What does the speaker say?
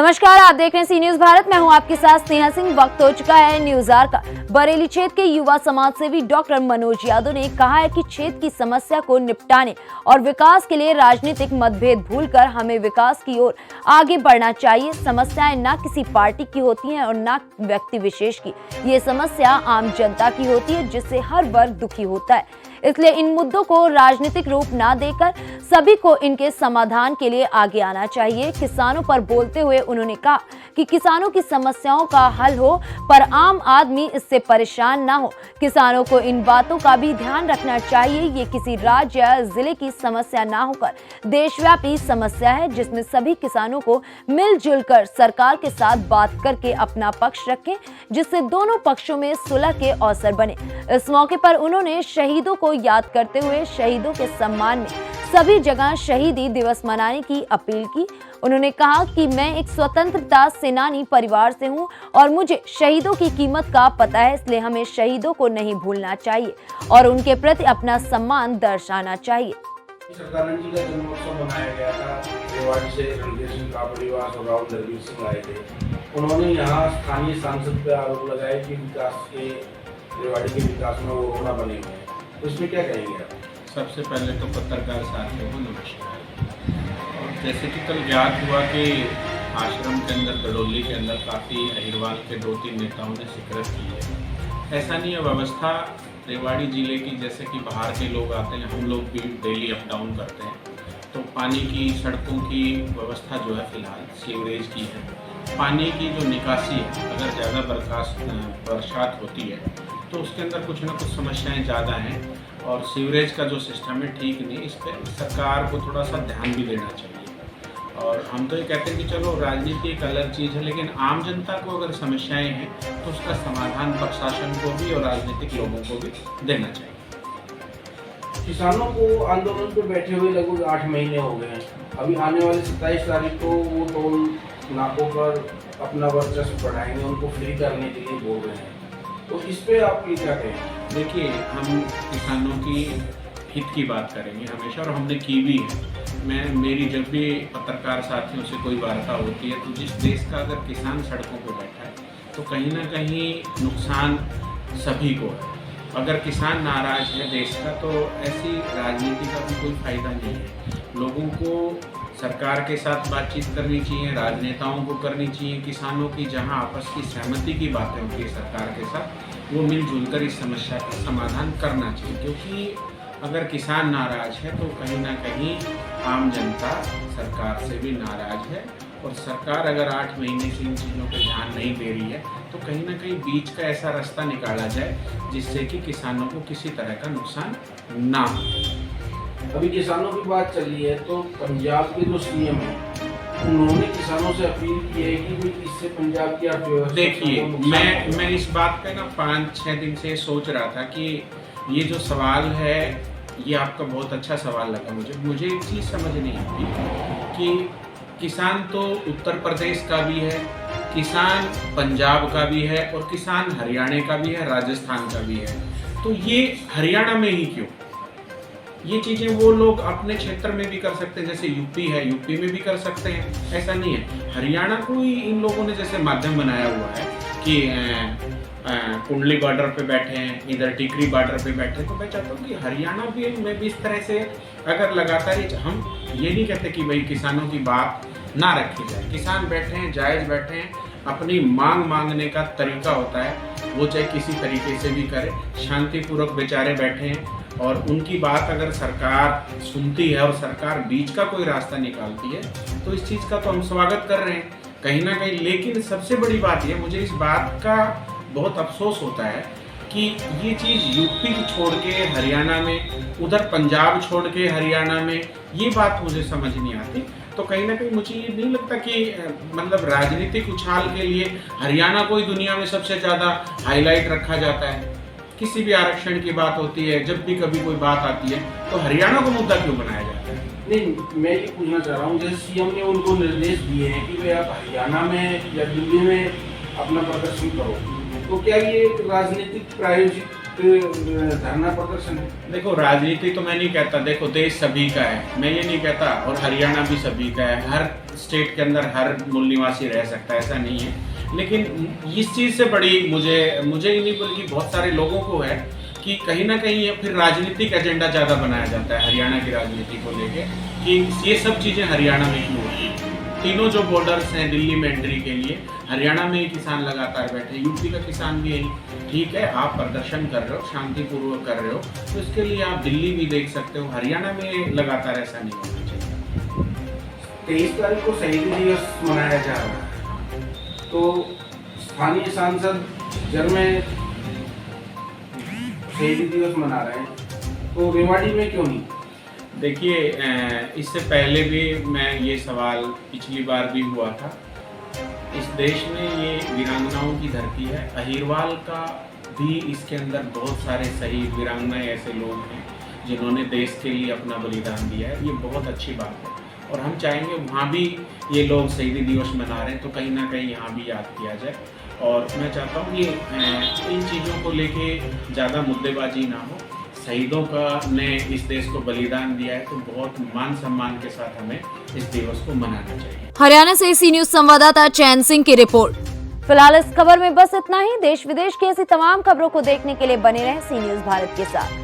नमस्कार, आप देख रहे हैं सी न्यूज भारत। मैं हूं आपके साथ स्नेहा सिंह। वक्त हो चुका है न्यूज आवर का। बरेली क्षेत्र के युवा समाज सेवी डॉक्टर मनोज यादव ने कहा है कि क्षेत्र की समस्या को निपटाने और विकास के लिए राजनीतिक मतभेद भूलकर हमें विकास की ओर आगे बढ़ना चाहिए। समस्याएं न किसी पार्टी की होती हैं और न व्यक्ति विशेष की। ये समस्या आम जनता की होती है, जिससे हर वर्ग दुखी होता है। इसलिए इन मुद्दों को राजनीतिक रूप न देकर सभी को इनके समाधान के लिए आगे आना चाहिए। किसानों पर बोलते हुए उन्होंने कहा कि किसानों की समस्याओं का हल हो, पर आम आदमी इससे परेशान ना हो। किसानों को इन बातों का भी ध्यान रखना चाहिए। ये किसी राज्य या जिले की समस्या ना होकर देशव्यापी समस्या है, जिसमें सभी किसानों को मिलजुल कर सरकार के साथ बात करके अपना पक्ष रखें, जिससे दोनों पक्षों में सुलह के अवसर बने। इस मौके पर उन्होंने शहीदों को याद करते हुए शहीदों के सम्मान में सभी जगह शहीदी दिवस मनाने की अपील की। उन्होंने कहा कि मैं एक स्वतंत्रता सेनानी परिवार से हूं और मुझे शहीदों की कीमत का पता है, इसलिए हमें शहीदों को नहीं भूलना चाहिए और उनके प्रति अपना सम्मान दर्शाना चाहिए। सरदाराजी का जन्मोत्सव मनाया गया था। रेवाड़ी से रणधीर सिंह कापड़ीवास और राहुल दरवीर सिंह आए थे। उन्होंने यहाँ स्थानीय सांसद पर आरोप लगाया कि विकास के रेवाड़ी के विकास में वो रोना बने हुए हैं। तो इसमें क्या कहेंगे आप? सबसे पहले तो पत्रकार साथियों को नमस्कार। और जैसे कि कल ज्ञात हुआ कि आश्रम के अंदर गडोली के अंदर काफ़ी अहिरवाल के 2-3 नेताओं ने शिकरत की है। ऐसा नहीं है, व्यवस्था रेवाड़ी जिले की, जैसे कि बाहर के लोग आते हैं, हम लोग भी डेली अप डाउन करते हैं, तो पानी की, सड़कों की व्यवस्था जो है फिलहाल सीवरेज की है। पानी की जो निकासी है, अगर ज़्यादा बरसात होती है तो उसके अंदर कुछ ना कुछ समस्याएं ज़्यादा हैं और सीवरेज का जो सिस्टम है ठीक नहीं। इस पर सरकार को थोड़ा सा ध्यान भी देना चाहिए। और हम तो ये कहते हैं कि चलो राजनीति एक अलग चीज़ है, लेकिन आम जनता को अगर समस्याएं हैं तो उसका समाधान प्रशासन को भी और राजनीतिक लोगों को भी देना चाहिए। किसानों को आंदोलन पर बैठे हुए लगभग 8 महीने हो गए हैं। अभी आने वाले 27 तारीख को वो टोल नाकों पर अपना वर्चस्व बढ़ाएंगे, उनको फ्री करने के लिए बोल रहे हैं। तो इस पे आप क्या कहें? देखिए, हम किसानों की हित की बात करेंगे हमेशा, और हमने की भी है। मेरी जब भी पत्रकार साथियों से कोई वार्ता होती है, तो जिस देश का अगर किसान सड़कों पर बैठा है तो कहीं ना कहीं नुकसान सभी को है। अगर किसान नाराज है देश का, तो ऐसी राजनीति का भी कोई फायदा नहीं है। लोगों को सरकार के साथ बातचीत करनी चाहिए, राजनेताओं को करनी चाहिए। किसानों की जहां आपस की सहमति की बातें होती है सरकार के साथ, वो मिलजुल कर इस समस्या का समाधान करना चाहिए। क्योंकि अगर किसान नाराज है तो कहीं ना कहीं आम जनता सरकार से भी नाराज है, और सरकार अगर 8 महीने से इन चीज़ों पर ध्यान नहीं दे रही है तो कहीं ना कहीं बीच का ऐसा रास्ता निकाला जाए जिससे कि किसानों को किसी तरह का नुकसान ना हो। अभी किसानों की बात चल रही है, तो पंजाब के जो सीएम है उन्होंने किसानों से अपील की है कि इससे पंजाब की अर्थव्यवस्था। देखिए, मैं इस बात पे ना 5-6 दिन से सोच रहा था कि ये जो सवाल है ये आपका बहुत अच्छा सवाल लगा मुझे एक चीज़ समझ नहीं आती कि किसान तो उत्तर प्रदेश का भी है, किसान पंजाब का भी है और किसान हरियाणा का भी है, राजस्थान का भी है। तो ये हरियाणा में ही क्यों? ये चीज़ें वो लोग अपने क्षेत्र में भी कर सकते हैं, जैसे यूपी है, यूपी में भी कर सकते हैं, ऐसा नहीं है। हरियाणा को ही इन लोगों ने जैसे माध्यम बनाया हुआ है कि कुंडली बॉर्डर पे बैठे हैं, इधर टिकरी बॉर्डर पे बैठे हैं। तो मैं चाहता हूँ कि हरियाणा में भी इस तरह से अगर लगातार हम ये नहीं कहते कि भाई किसानों की बात ना रखी जाए। किसान बैठे हैं, जायज़ बैठे हैं, अपनी मांग मांगने का तरीका होता है, वो चाहे किसी तरीके से भी करे, शांतिपूर्वक बेचारे बैठे हैं। और उनकी बात अगर सरकार सुनती है और सरकार बीच का कोई रास्ता निकालती है तो इस चीज़ का तो हम स्वागत कर रहे हैं कहीं ना कहीं। लेकिन सबसे बड़ी बात यह, मुझे इस बात का बहुत अफसोस होता है कि ये चीज़ यूपी छोड़ के हरियाणा में, उधर पंजाब छोड़ के हरियाणा में, ये बात मुझे समझ नहीं आती। तो कहीं ना कहीं मुझे ये नहीं लगता कि मतलब राजनीतिक उछाल के लिए हरियाणा को ही दुनिया में सबसे ज़्यादा हाईलाइट रखा जाता है। किसी भी आरक्षण की बात होती है, जब भी कभी कोई बात आती है तो हरियाणा को मुद्दा क्यों बनाया जाता है? नहीं, मैं ये पूछना चाह रहा हूँ, जैसे सीएम ने उनको निर्देश दिए हैं कि भाई आप हरियाणा में या दिल्ली में अपना प्रदर्शन करो, तो क्या ये राजनीतिक प्रायोजित धरना प्रदर्शन है। देखो राजनीति तो मैं नहीं कहता, देखो देश सभी का है, मैं ये नहीं कहता, और हरियाणा भी सभी का है, हर स्टेट के अंदर हर मूल निवासी रह सकता है, ऐसा नहीं है। लेकिन इस चीज़ से बड़ी मुझे ही नहीं बल्कि बहुत सारे लोगों को है कि कहीं ना कहीं ये फिर राजनीतिक एजेंडा ज़्यादा बनाया जाता है हरियाणा की राजनीति को लेके, कि ये सब चीज़ें हरियाणा में क्यों होती हैं। तीनों जो बॉर्डर्स हैं दिल्ली में एंट्री के लिए, हरियाणा में ही किसान लगातार बैठे, यूपी का किसान भी यही, ठीक है आप प्रदर्शन कर रहे हो, शांतिपूर्वक कर रहे हो, तो इसके लिए आप दिल्ली भी देख सकते हो, हरियाणा में लगातार ऐसा नहीं होना चाहिए। 23 तारीख को शहीदी दिवस मनाया जा रहा है, तो स्थानीय सांसद जब में शहीदी दिवस मना रहे हैं, तो रेवाड़ी में क्यों नहीं? देखिए इससे पहले भी मैं ये सवाल पिछली बार भी हुआ था, इस देश में ये वीरांगनाओं की धरती है, अहिरवाल का भी इसके अंदर बहुत सारे शहीद वीरांगनाएं ऐसे लोग हैं जिन्होंने देश के लिए अपना बलिदान दिया है, ये बहुत अच्छी बात है। और हम चाहेंगे वहाँ भी ये लोग शहीदी दिवस मना रहे हैं तो कहीं ना कहीं यहाँ भी याद किया जाए। और मैं चाहता हूँ कि इन चीज़ों को लेके ज़्यादा मुद्देबाजी ना हो, शहीदों का ने इस देश को बलिदान दिया है तो बहुत मान सम्मान के साथ हमें इस दिवस को मनाना चाहिए। हरियाणा से सी न्यूज संवाददाता चैन सिंह की रिपोर्ट। फिलहाल इस खबर में बस इतना ही। देश विदेश की ऐसी तमाम खबरों को देखने के लिए बने रहें सी न्यूज भारत के साथ।